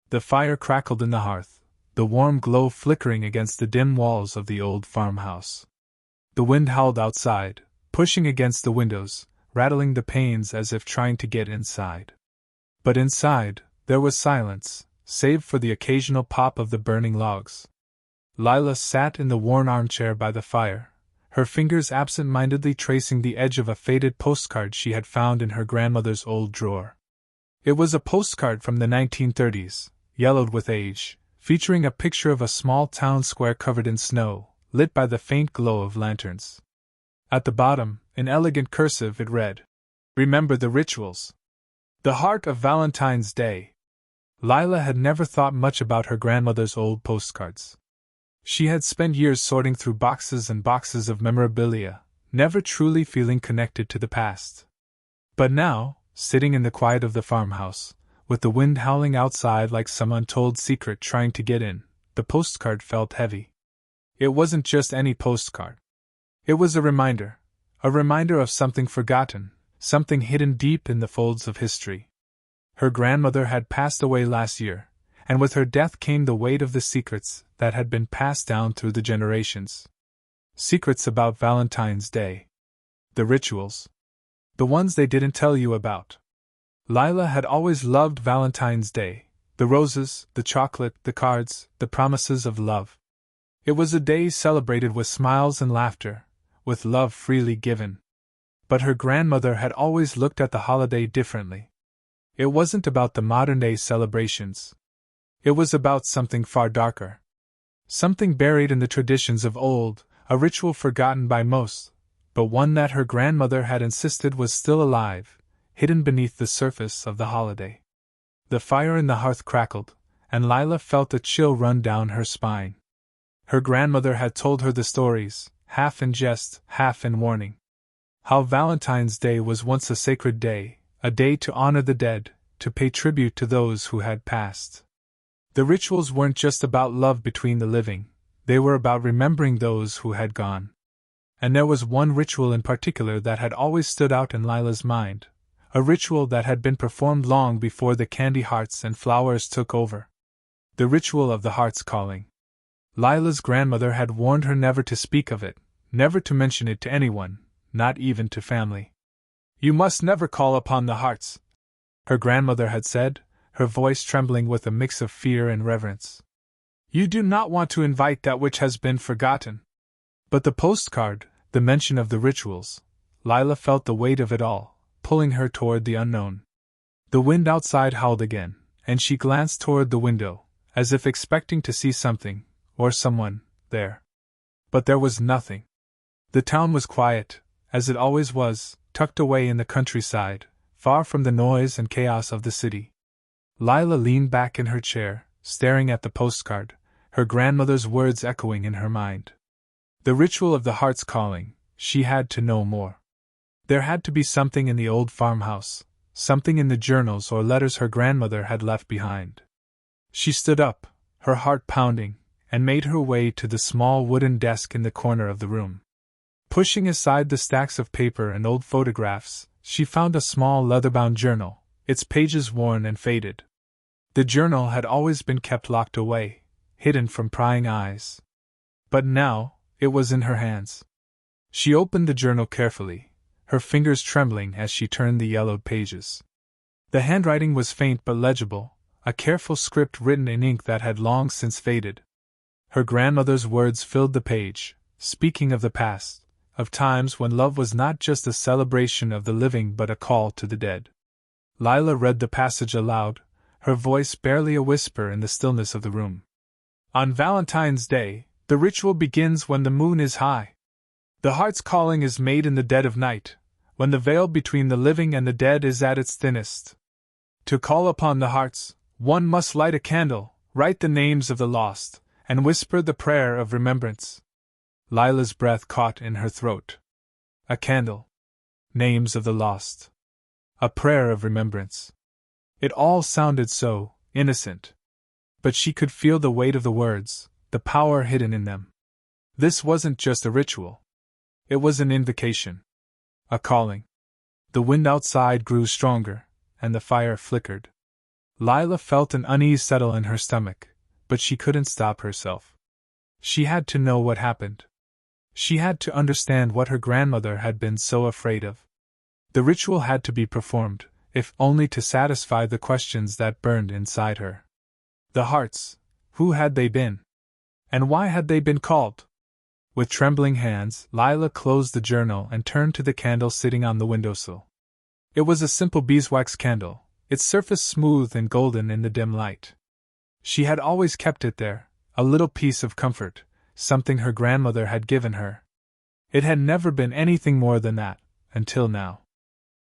The fire crackled in the hearth, the warm glow flickering against the dim walls of the old farmhouse. The wind howled outside, pushing against the windows, rattling the panes as if trying to get inside. But inside, there was silence, save for the occasional pop of the burning logs. Lila sat in the worn armchair by the fire, her fingers absent-mindedly tracing the edge of a faded postcard she had found in her grandmother's old drawer. It was a postcard from the 1930s, yellowed with age, featuring a picture of a small town square covered in snow, lit by the faint glow of lanterns. At the bottom, in elegant cursive, it read, "Remember the rituals. The heart of Valentine's Day." Lila had never thought much about her grandmother's old postcards. She had spent years sorting through boxes and boxes of memorabilia, never truly feeling connected to the past. But now, sitting in the quiet of the farmhouse, with the wind howling outside like some untold secret trying to get in, the postcard felt heavy. It wasn't just any postcard. It was a reminder of something forgotten, something hidden deep in the folds of history. Her grandmother had passed away last year, and with her death came the weight of the secrets that had been passed down through the generations. Secrets about Valentine's Day. The rituals. The ones they didn't tell you about. Lila had always loved Valentine's Day, the roses, the chocolate, the cards, the promises of love. It was a day celebrated with smiles and laughter, with love freely given. But her grandmother had always looked at the holiday differently. It wasn't about the modern-day celebrations. It was about something far darker. Something buried in the traditions of old, a ritual forgotten by most, but one that her grandmother had insisted was still alive, hidden beneath the surface of the holiday. The fire in the hearth crackled, and Lila felt a chill run down her spine. Her grandmother had told her the stories, half in jest, half in warning. How Valentine's Day was once a sacred day, a day to honor the dead, to pay tribute to those who had passed. The rituals weren't just about love between the living, they were about remembering those who had gone. And there was one ritual in particular that had always stood out in Lila's mind, a ritual that had been performed long before the candy hearts and flowers took over. The ritual of the heart's calling. Lila's grandmother had warned her never to speak of it, never to mention it to anyone, not even to family. "You must never call upon the hearts," her grandmother had said, her voice trembling with a mix of fear and reverence. "You do not want to invite that which has been forgotten." But the postcard, the mention of the rituals, Lila felt the weight of it all, pulling her toward the unknown. The wind outside howled again, and she glanced toward the window, as if expecting to see something, or someone, there. But there was nothing. The town was quiet, as it always was, tucked away in the countryside, far from the noise and chaos of the city. Lila leaned back in her chair, staring at the postcard, her grandmother's words echoing in her mind. The ritual of the heart's calling, she had to know more. There had to be something in the old farmhouse, something in the journals or letters her grandmother had left behind. She stood up, her heart pounding, and made her way to the small wooden desk in the corner of the room. Pushing aside the stacks of paper and old photographs, she found a small leather-bound journal, its pages worn and faded. The journal had always been kept locked away, hidden from prying eyes. But now, it was in her hands. She opened the journal carefully, her fingers trembling as she turned the yellowed pages. The handwriting was faint but legible, a careful script written in ink that had long since faded. Her grandmother's words filled the page, speaking of the past, of times when love was not just a celebration of the living but a call to the dead. Lila read the passage aloud, her voice barely a whisper in the stillness of the room. "On Valentine's Day, the ritual begins when the moon is high. The heart's calling is made in the dead of night, when the veil between the living and the dead is at its thinnest. To call upon the hearts, one must light a candle, write the names of the lost, and whisper the prayer of remembrance." Lila's breath caught in her throat. A candle. Names of the lost. A prayer of remembrance. It all sounded so innocent. But she could feel the weight of the words, the power hidden in them. This wasn't just a ritual. It was an invocation. A calling. The wind outside grew stronger, and the fire flickered. Lila felt an unease settle in her stomach, but she couldn't stop herself. She had to know what happened. She had to understand what her grandmother had been so afraid of. The ritual had to be performed, if only to satisfy the questions that burned inside her. The hearts, who had they been? And why had they been called? With trembling hands, Lila closed the journal and turned to the candle sitting on the windowsill. It was a simple beeswax candle, its surface smooth and golden in the dim light. She had always kept it there, a little piece of comfort, something her grandmother had given her. It had never been anything more than that, until now.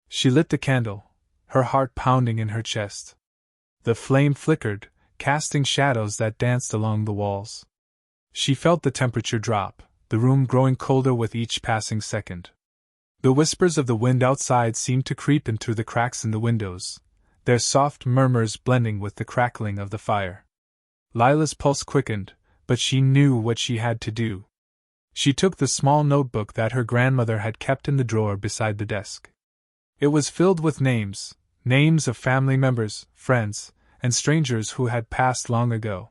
She lit the candle, her heart pounding in her chest. The flame flickered, casting shadows that danced along the walls. She felt the temperature drop, the room growing colder with each passing second. The whispers of the wind outside seemed to creep in through the cracks in the windows, their soft murmurs blending with the crackling of the fire. Lila's pulse quickened, but she knew what she had to do. She took the small notebook that her grandmother had kept in the drawer beside the desk. It was filled with names of family members, friends, and strangers who had passed long ago.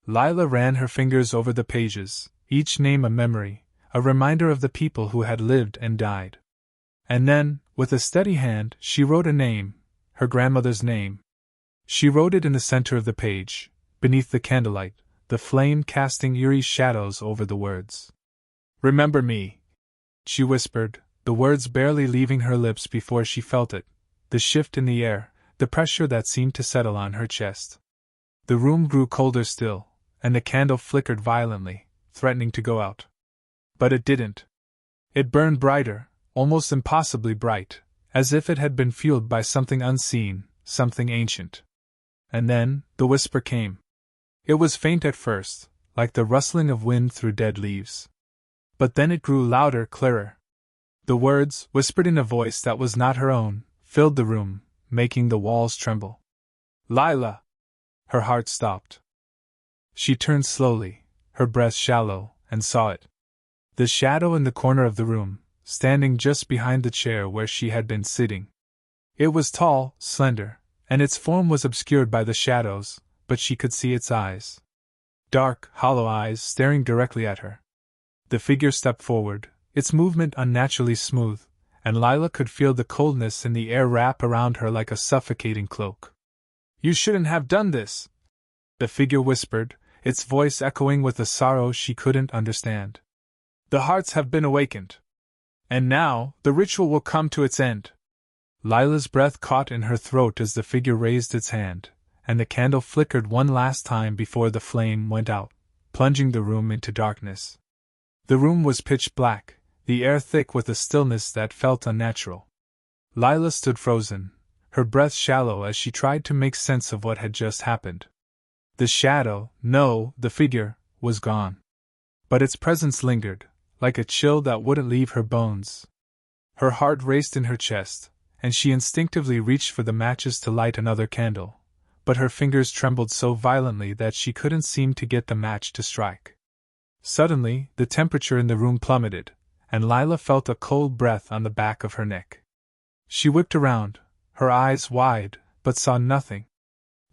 Lila ran her fingers over the pages, each name a memory, a reminder of the people who had lived and died. And then, with a steady hand, she wrote a name, her grandmother's name. She wrote it in the center of the page, beneath the candlelight, the flame casting eerie shadows over the words. "Remember me," she whispered, the words barely leaving her lips before she felt it, the shift in the air, the pressure that seemed to settle on her chest. The room grew colder still, and the candle flickered violently, threatening to go out. But it didn't. It burned brighter, almost impossibly bright, as if it had been fueled by something unseen, something ancient. And then, the whisper came. It was faint at first, like the rustling of wind through dead leaves. But then it grew louder, clearer. The words, whispered in a voice that was not her own, filled the room, making the walls tremble. "Lila!" Her heart stopped. She turned slowly, her breath shallow, and saw it. The shadow in the corner of the room, standing just behind the chair where she had been sitting. It was tall, slender, and its form was obscured by the shadows, but she could see its eyes. Dark, hollow eyes staring directly at her. The figure stepped forward, its movement unnaturally smooth, and Lila could feel the coldness in the air wrap around her like a suffocating cloak. "You shouldn't have done this," the figure whispered, its voice echoing with a sorrow she couldn't understand. "The hearts have been awakened. And now, the ritual will come to its end." Lila's breath caught in her throat as the figure raised its hand, and the candle flickered one last time before the flame went out, plunging the room into darkness. The room was pitch black, the air thick with a stillness that felt unnatural. Lila stood frozen, her breath shallow as she tried to make sense of what had just happened. The shadow, no, the figure, was gone. But its presence lingered, like a chill that wouldn't leave her bones. Her heart raced in her chest, and she instinctively reached for the matches to light another candle, but her fingers trembled so violently that she couldn't seem to get the match to strike. Suddenly, the temperature in the room plummeted, and Lila felt a cold breath on the back of her neck. She whipped around, her eyes wide, but saw nothing.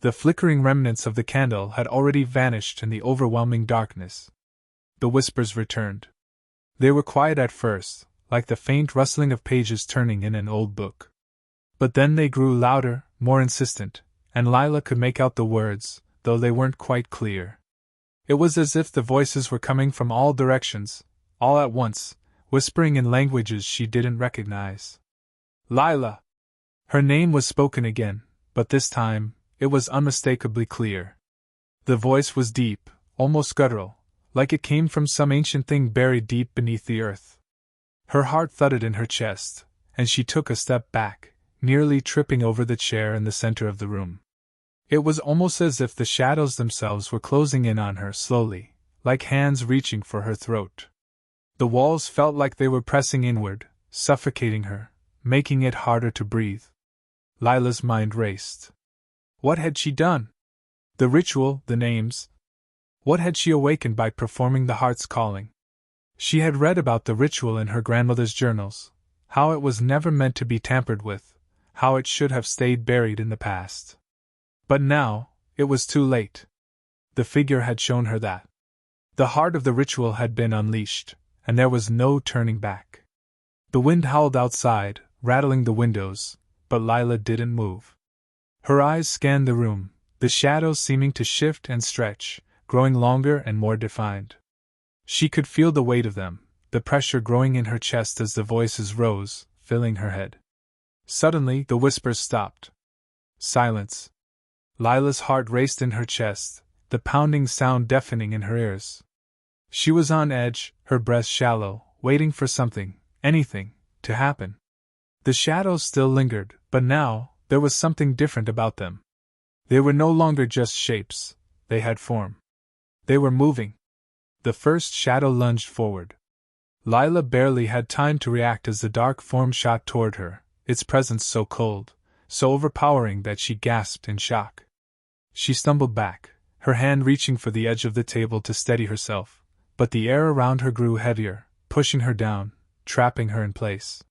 The flickering remnants of the candle had already vanished in the overwhelming darkness. The whispers returned. They were quiet at first, like the faint rustling of pages turning in an old book. But then they grew louder, more insistent, and Lila could make out the words, though they weren't quite clear. It was as if the voices were coming from all directions, all at once, whispering in languages she didn't recognize. "Lila!" Her name was spoken again, but this time, it was unmistakably clear. The voice was deep, almost guttural, like it came from some ancient thing buried deep beneath the earth. Her heart thudded in her chest, and she took a step back, nearly tripping over the chair in the center of the room. It was almost as if the shadows themselves were closing in on her slowly, like hands reaching for her throat. The walls felt like they were pressing inward, suffocating her, making it harder to breathe. Lila's mind raced. What had she done? The ritual, the names. What had she awakened by performing the heart's calling? She had read about the ritual in her grandmother's journals, how it was never meant to be tampered with, how it should have stayed buried in the past. But now, it was too late. The figure had shown her that the heart of the ritual had been unleashed, and there was no turning back. The wind howled outside, rattling the windows, but Lila didn't move. Her eyes scanned the room, the shadows seeming to shift and stretch, growing longer and more defined. She could feel the weight of them, the pressure growing in her chest as the voices rose, filling her head. Suddenly, the whispers stopped. Silence. Lila's heart raced in her chest, the pounding sound deafening in her ears. She was on edge, her breath shallow, waiting for something, anything, to happen. The shadows still lingered, but now, there was something different about them. They were no longer just shapes, they had form. They were moving. The first shadow lunged forward. Lila barely had time to react as the dark form shot toward her, its presence so cold, so overpowering that she gasped in shock. She stumbled back, her hand reaching for the edge of the table to steady herself, but the air around her grew heavier, pushing her down, trapping her in place.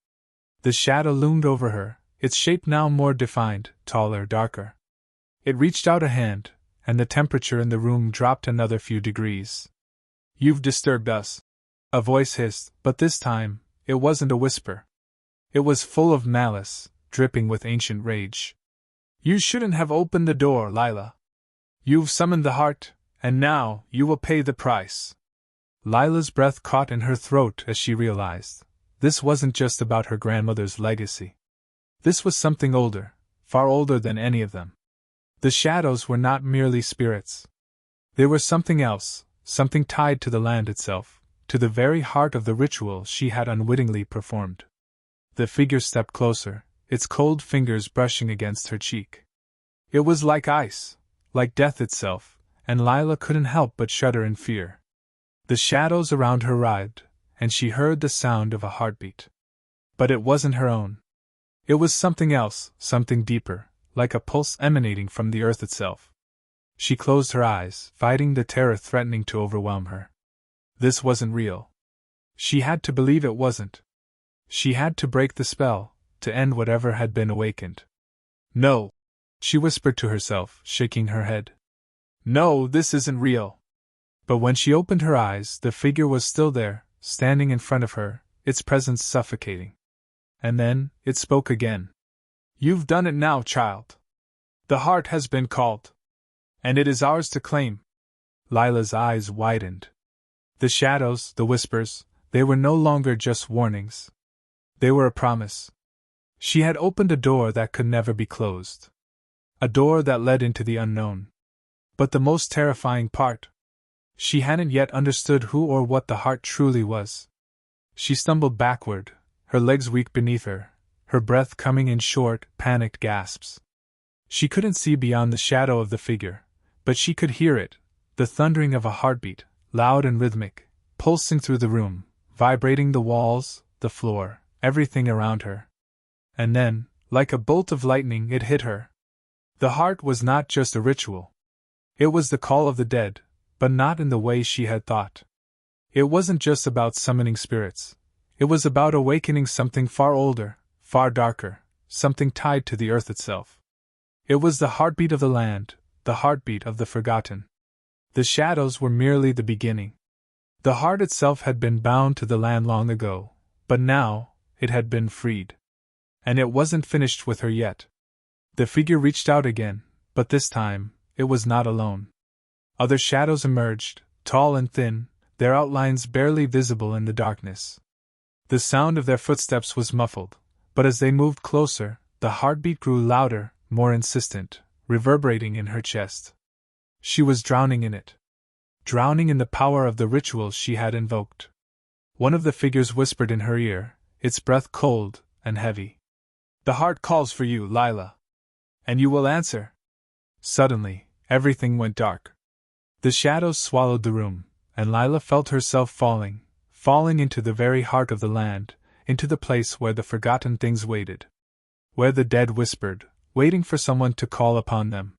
The shadow loomed over her, its shape now more defined, taller, darker. It reached out a hand, and the temperature in the room dropped another few degrees. "You've disturbed us," a voice hissed, but this time, it wasn't a whisper. It was full of malice, dripping with ancient rage. "You shouldn't have opened the door, Lila. You've summoned the heart, and now you will pay the price." Lila's breath caught in her throat as she realized this wasn't just about her grandmother's legacy. This was something older, far older than any of them. The shadows were not merely spirits. They were something else, something tied to the land itself, to the very heart of the ritual she had unwittingly performed. The figure stepped closer, its cold fingers brushing against her cheek. It was like ice, like death itself, and Lila couldn't help but shudder in fear. The shadows around her writhed, and she heard the sound of a heartbeat. But it wasn't her own. It was something else, something deeper, like a pulse emanating from the earth itself. She closed her eyes, fighting the terror threatening to overwhelm her. This wasn't real. She had to believe it wasn't. She had to break the spell, to end whatever had been awakened. "No," she whispered to herself, shaking her head. "No, this isn't real." But when she opened her eyes, the figure was still there, standing in front of her, its presence suffocating. And then, it spoke again. "You've done it now, child. The heart has been called. And it is ours to claim." Lila's eyes widened. The shadows, the whispers, they were no longer just warnings. They were a promise. She had opened a door that could never be closed. A door that led into the unknown. But the most terrifying part, she hadn't yet understood who or what the heart truly was. She stumbled backward, her legs weak beneath her, her breath coming in short, panicked gasps. She couldn't see beyond the shadow of the figure, but she could hear it, the thundering of a heartbeat, loud and rhythmic, pulsing through the room, vibrating the walls, the floor, everything around her. And then, like a bolt of lightning, it hit her. The heart was not just a ritual. It was the call of the dead, but not in the way she had thought. It wasn't just about summoning spirits. It was about awakening something far older, far darker, something tied to the earth itself. It was the heartbeat of the land, the heartbeat of the forgotten. The shadows were merely the beginning. The heart itself had been bound to the land long ago, but now, it had been freed. And it wasn't finished with her yet. The figure reached out again, but this time, it was not alone. Other shadows emerged, tall and thin, their outlines barely visible in the darkness. The sound of their footsteps was muffled, but as they moved closer, the heartbeat grew louder, more insistent, reverberating in her chest. She was drowning in it. Drowning in the power of the ritual she had invoked. One of the figures whispered in her ear, its breath cold and heavy. "The heart calls for you, Lila. And you will answer." Suddenly, everything went dark. The shadows swallowed the room, and Lila felt herself falling into the very heart of the land, into the place where the forgotten things waited. Where the dead whispered, waiting for someone to call upon them.